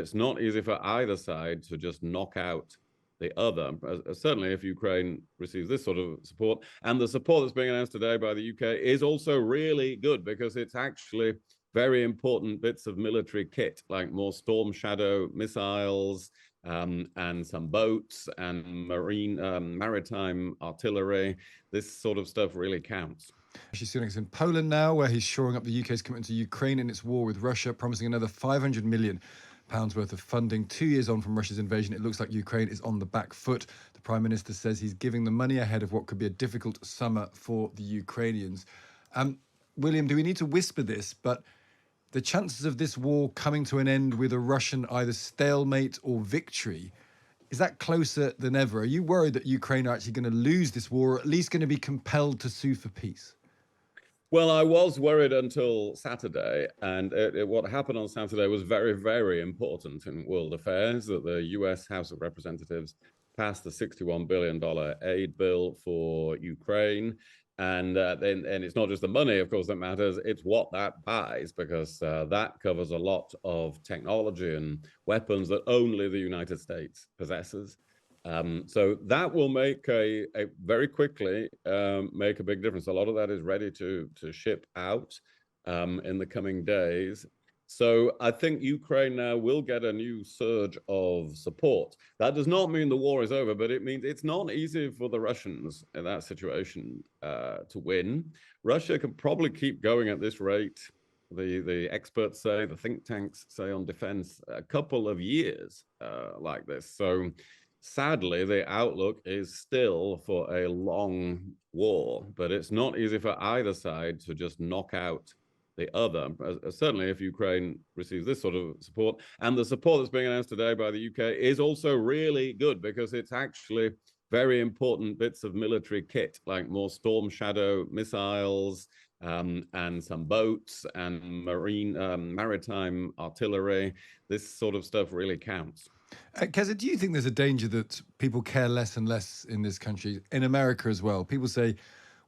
it's not easy for either side to just knock out the other. Certainly if Ukraine receives this sort of support, and the support that's being announced today by the UK is also really good because it's actually very important bits of military kit, like more Storm Shadow missiles, and some boats and maritime artillery. This sort of stuff really counts. Rishi Sunak is in Poland now, where he's shoring up the UK's commitment to Ukraine in its war with Russia, promising another £500 million worth of funding. 2 years on from Russia's invasion, it looks like Ukraine is on the back foot. The Prime Minister says he's giving the money ahead of what could be a difficult summer for the Ukrainians. William, do we need to whisper this, but the chances of this war coming to an end with a Russian either stalemate or victory, is that closer than ever? Are you worried that Ukraine are actually going to lose this war, or at least going to be compelled to sue for peace? Well, I was worried until Saturday, and what happened on Saturday was very, very important in world affairs, that the US House of Representatives passed a $61 billion aid bill for Ukraine. And then it's not just the money, of course, that matters, it's what that buys, because that covers a lot of technology and weapons that only the United States possesses. So that will make very quickly make a big difference. A lot of that is ready to ship out in the coming days. So I think Ukraine now will get a new surge of support. That does not mean the war is over, but it means it's not easy for the Russians in that situation to win. Russia can probably keep going at this rate. The experts say, the think tanks say on defense, a couple of years like this. So sadly, the outlook is still for a long war, but it's not easy for either side to just knock out the other. Certainly if Ukraine receives this sort of support, and the support that's being announced today by the UK is also really good because it's actually very important bits of military kit, like more Storm Shadow missiles, and some boats and maritime artillery. This sort of stuff really counts. Keza, do you think there's a danger that people care less and less in this country, in America as well? People say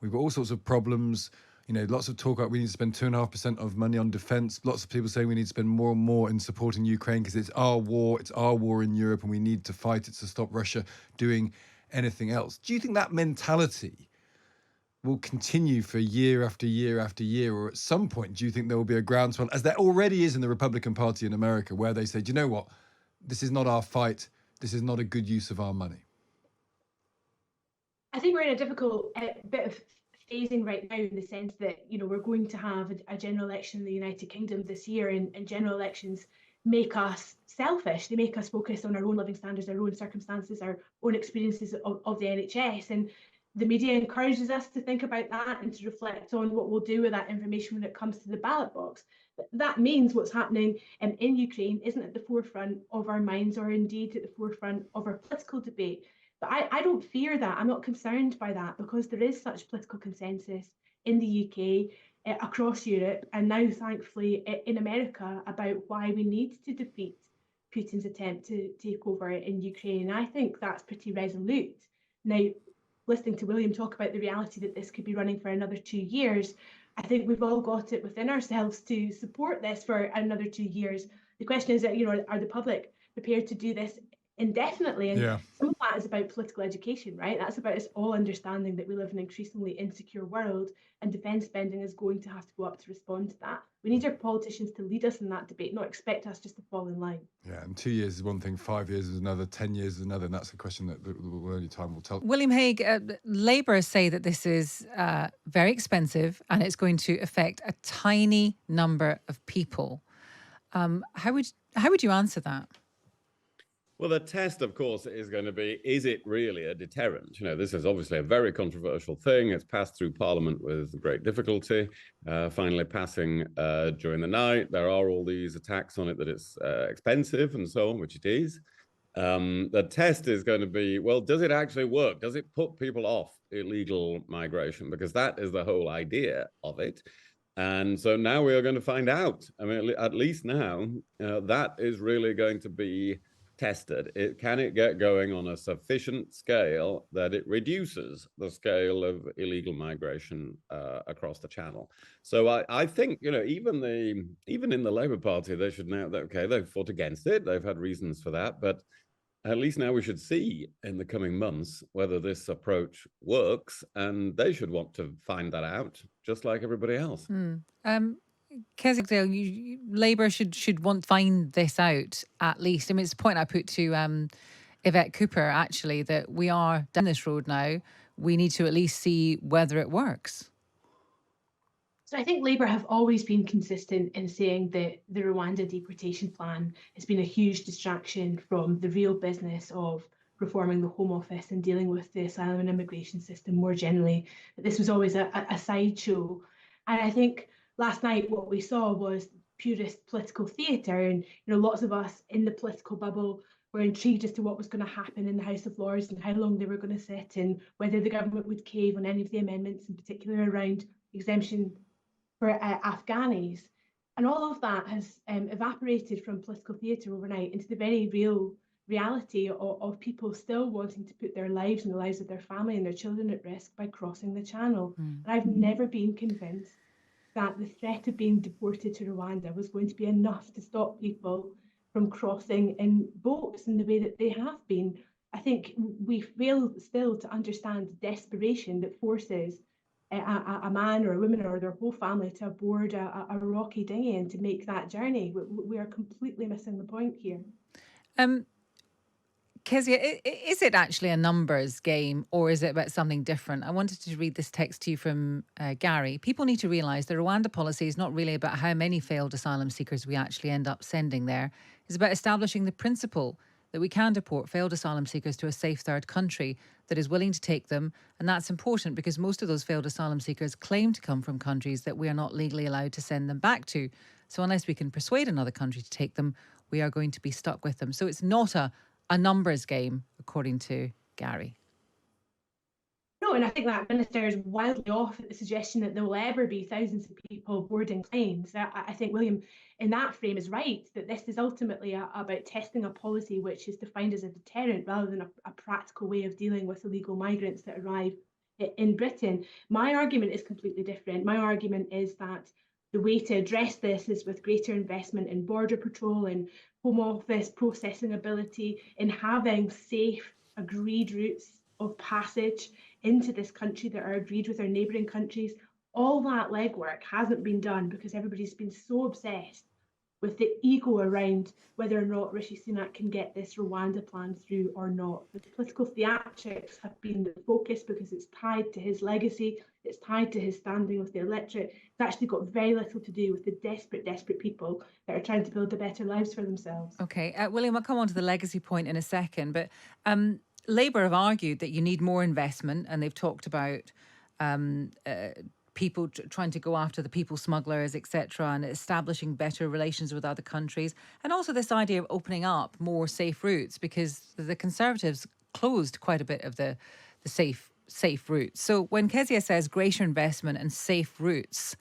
we've got all sorts of problems. You know, lots of talk about we need to spend 2.5% of money on defense. Lots of people say we need to spend more and more in supporting Ukraine because it's our war in Europe, and we need to fight it to stop Russia doing anything else. Do you think that mentality will continue for year after year after year, or at some point do you think there will be a groundswell, as there already is in the Republican Party in America, where they say, do you know what, this is not our fight, this is not a good use of our money? I think we're in a difficult bit of phasing right now, in the sense that, you know, we're going to have a general election in the United Kingdom this year, and general elections make us selfish. They make us focus on our own living standards, our own circumstances, our own experiences of the NHS. And the media encourages us to think about that and to reflect on what we'll do with that information when it comes to the ballot box. But that means what's happening in Ukraine isn't at the forefront of our minds, or indeed at the forefront of our political debate. But I don't fear that. I'm not concerned by that, because there is such political consensus in the UK, across Europe, and now thankfully in America, about why we need to defeat Putin's attempt to take over in Ukraine. And I think that's pretty resolute. Now, listening to William talk about the reality that this could be running for another 2 years, I think we've all got it within ourselves to support this for another 2 years. The question is, you know, are the public prepared to do this indefinitely? And some of that is about political education, right? That's about us all understanding that we live in an increasingly insecure world, and defence spending is going to have to go up to respond to that. We need our politicians to lead us in that debate, not expect us just to fall in line. Yeah, and 2 years is one thing, 5 years is another, 10 years is another, and that's a question that only time will tell. William Hague, Labour say that this is very expensive and it's going to affect a tiny number of people. How would you answer that? Well, the test, of course, is going to be, is it really a deterrent? You know, this is obviously a very controversial thing. It's passed through Parliament with great difficulty, finally passing during the night. There are all these attacks on it that it's expensive and so on, which it is. The test is going to be, well, does it actually work? Does it put people off illegal migration? Because that is the whole idea of it. And so now we are going to find out. I mean, at least now, that is really going to be tested. Can it get going on a sufficient scale that it reduces the scale of illegal migration across the channel? So I think, you know, even in the Labour Party, they should now, okay, they've fought against it, they've had reasons for that, but at least now we should see in the coming months whether this approach works, and they should want to find that out, just like everybody else. Kezia, Labour should want to find this out at least. I mean, it's a point I put to Yvette Cooper, actually, that we are down this road now. We need to at least see whether it works. So I think Labour have always been consistent in saying that the Rwanda deportation plan has been a huge distraction from the real business of reforming the Home Office and dealing with the asylum and immigration system more generally. That this was always a sideshow. And I think last night what we saw was purist political theatre, and lots of us in the political bubble were intrigued as to what was going to happen in the House of Lords and how long they were going to sit and whether the government would cave on any of the amendments, in particular around exemption for Afghanis. And all of that has evaporated from political theatre overnight into the very real reality of people still wanting to put their lives and the lives of their family and their children at risk by crossing the channel. And I've never been convinced that the threat of being deported to Rwanda was going to be enough to stop people from crossing in boats in the way that they have been. I think we fail still to understand the desperation that forces a man or a woman or their whole family to board a rocky dinghy and to make that journey. We are completely missing the point here. Kezia, is it actually a numbers game or is it about something different? I wanted to read this text to you from Gary. People need to realise the Rwanda policy is not really about how many failed asylum seekers we actually end up sending there. It's about establishing the principle that we can deport failed asylum seekers to a safe third country that is willing to take them. And that's important because most of those failed asylum seekers claim to come from countries that we are not legally allowed to send them back to. So unless we can persuade another country to take them, we are going to be stuck with them. So it's not a numbers game, according to Gary. No, and I think that minister is wildly off at the suggestion that there will ever be thousands of people boarding planes. I think William, in that frame, is right, that this is ultimately about testing a policy which is defined as a deterrent rather than a practical way of dealing with illegal migrants that arrive in Britain. My argument is completely different. My argument is that the way to address this is with greater investment in border patrol and Home Office processing ability, in having safe, agreed routes of passage into this country that are agreed with our neighbouring countries. All that legwork hasn't been done because everybody's been so obsessed with the ego around whether or not Rishi Sunak can get this Rwanda plan through or not. The political theatrics have been the focus because it's tied to his legacy, it's tied to his standing with the electorate. It's actually got very little to do with the desperate people that are trying to build a better lives for themselves. Okay, William, I'll come on to the legacy point in a second, but Labour have argued that you need more investment, and they've talked about people trying to go after the people smugglers, etc., and establishing better relations with other countries. And also this idea of opening up more safe routes, because the Conservatives closed quite a bit of the safe routes. So when Kezia says greater investment and safe routes,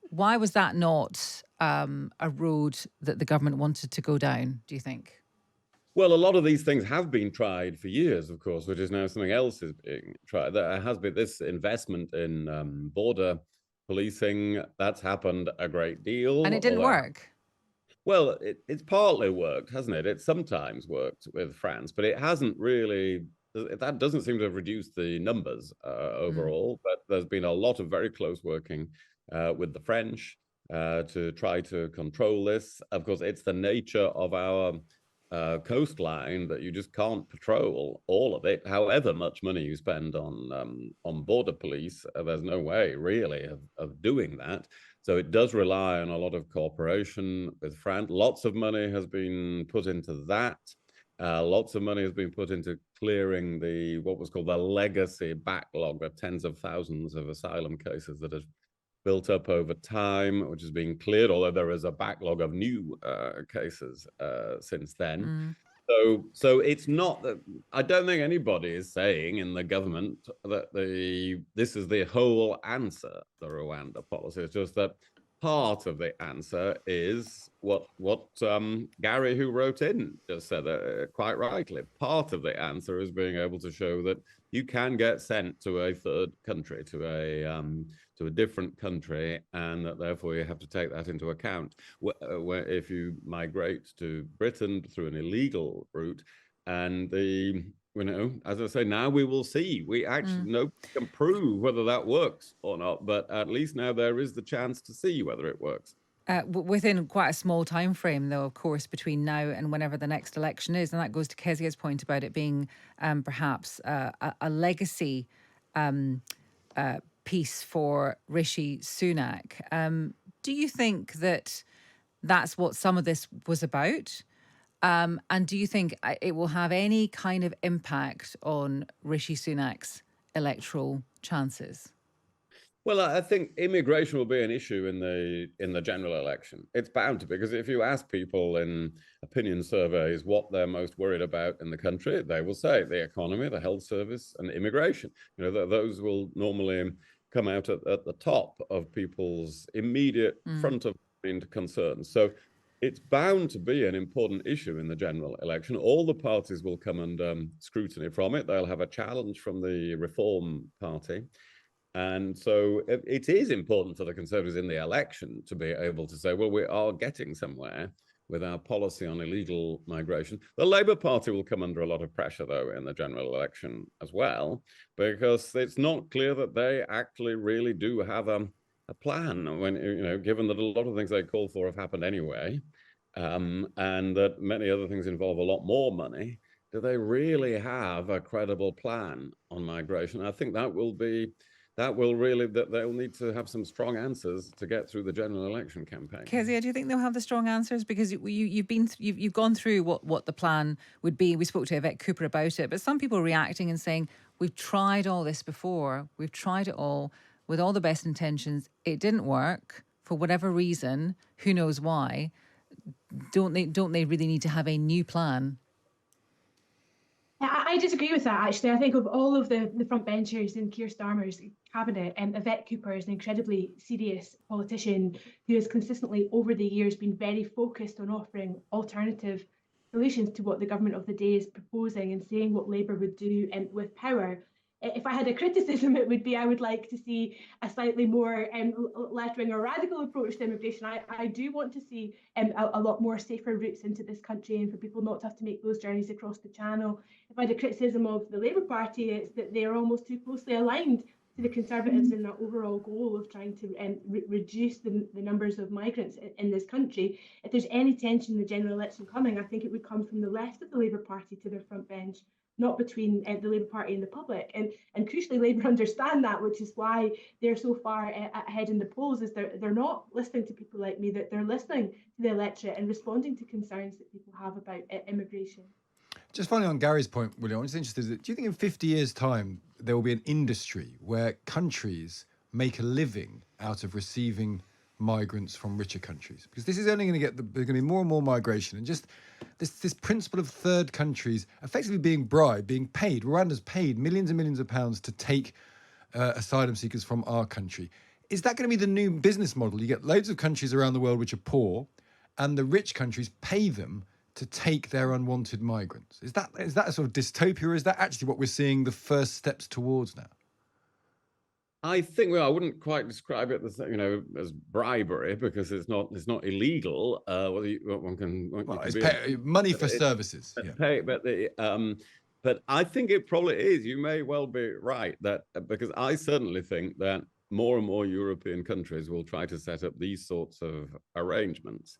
why was that not a road that the government wanted to go down, do you think? Well, a lot of these things have been tried for years, of course, which is now something else is being tried. There has been this investment in border policing. That's happened a great deal. And it didn't work. Well, it's partly worked, hasn't it? It's sometimes worked with France, but it hasn't really. That doesn't seem to have reduced the numbers overall. But there's been a lot of very close working with the French to try to control this. Of course, it's the nature of our coastline that you just can't patrol all of it, however much money you spend on border police. There's no way really of doing that. So it does rely on a lot of cooperation with France. Lots of money has been put into that. Lots of money has been put into clearing what was called the legacy backlog of tens of thousands of asylum cases that have built up over time, which is being cleared, although there is a backlog of new cases since then. So it's not that, I don't think anybody is saying in the government that this is the whole answer, the Rwanda policy. It's just that part of the answer is what Gary, who wrote in, just said quite rightly. Part of the answer is being able to show that you can get sent to a third country, to a different country, and that therefore you have to take that into account. Where if you migrate to Britain through an illegal route, and as I say, now we will see. We actually can prove whether that works or not, but at least now there is the chance to see whether it works. Within quite a small time frame, though, of course, between now and whenever the next election is. And that goes to Kezia's point about it being perhaps a legacy piece for Rishi Sunak. Do you think that that's what some of this was about? And do you think it will have any kind of impact on Rishi Sunak's electoral chances? Well, I think immigration will be an issue in the general election. It's bound to be, because if you ask people in opinion surveys what they're most worried about in the country, they will say the economy, the health service, and immigration. Those will normally come out at the top of people's immediate front of mind concerns. So it's bound to be an important issue in the general election. All the parties will come under scrutiny from it. They'll have a challenge from the Reform Party. And so it is important for the Conservatives in the election to be able to say, well, we are getting somewhere with our policy on illegal migration. The Labour Party will come under a lot of pressure, though, in the general election as well, because it's not clear that they actually really do have a plan, when given that a lot of things they call for have happened anyway, and that many other things involve a lot more money. Do they really have a credible plan on migration? I think they'll need to have some strong answers to get through the general election campaign. Kezia, do you think they'll have the strong answers? Because you've gone through what the plan would be. We spoke to Yvette Cooper about it, but some people are reacting and saying, we've tried all this before. We've tried it all with all the best intentions. It didn't work for whatever reason. Who knows why? Don't they really need to have a new plan? I disagree with that, actually. I think of all of the frontbenchers in Keir Starmer's cabinet, Yvette Cooper is an incredibly serious politician who has consistently over the years been very focused on offering alternative solutions to what the government of the day is proposing and saying what Labour would do with power. If I had a criticism, it would be I would like to see a slightly more left-wing or radical approach to immigration. I do want to see a lot more safer routes into this country and for people not to have to make those journeys across the Channel. If I had a criticism of the Labour Party, it's that they are almost too closely aligned to the Conservatives in their overall goal of trying to reduce the numbers of migrants in this country. If there's any tension in the general election coming, I think it would come from the left of the Labour Party to their front bench, not between the Labour Party and the public. And crucially, Labour understand that, which is why they're so far ahead in the polls, is they're not listening to people like me, that they're listening to the electorate and responding to concerns that people have about immigration. Just finally on Gary's point, William, I'm just interested, do you think in 50 years' time there will be an industry where countries make a living out of receiving migrants from richer countries? Because this is only going to there's going to be more and more migration, and just this principle of third countries effectively being bribed, being paid. Rwanda's paid millions and millions of pounds to take asylum seekers from our country. Is that going to be the new business model? You get loads of countries around the world which are poor, and the rich countries pay them to take their unwanted migrants. Is that a sort of dystopia, or is that actually what we're seeing the first steps towards now? I think, well, I wouldn't quite describe it as, as bribery, because it's not illegal. Money for services. But I think it probably is. You may well be right, that because I certainly think that more and more European countries will try to set up these sorts of arrangements,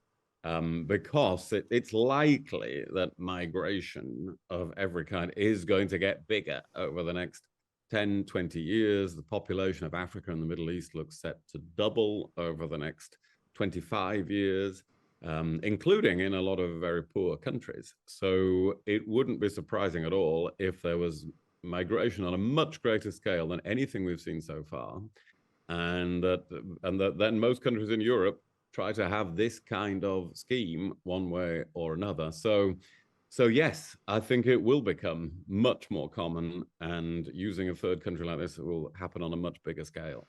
because it's likely that migration of every kind is going to get bigger over the next 10, 20 years. The population of Africa and the Middle East looks set to double over the next 25 years, including in a lot of very poor countries. So it wouldn't be surprising at all if there was migration on a much greater scale than anything we've seen so far. And that then most countries in Europe try to have this kind of scheme one way or another. So yes, I think it will become much more common, and using a third country like this will happen on a much bigger scale.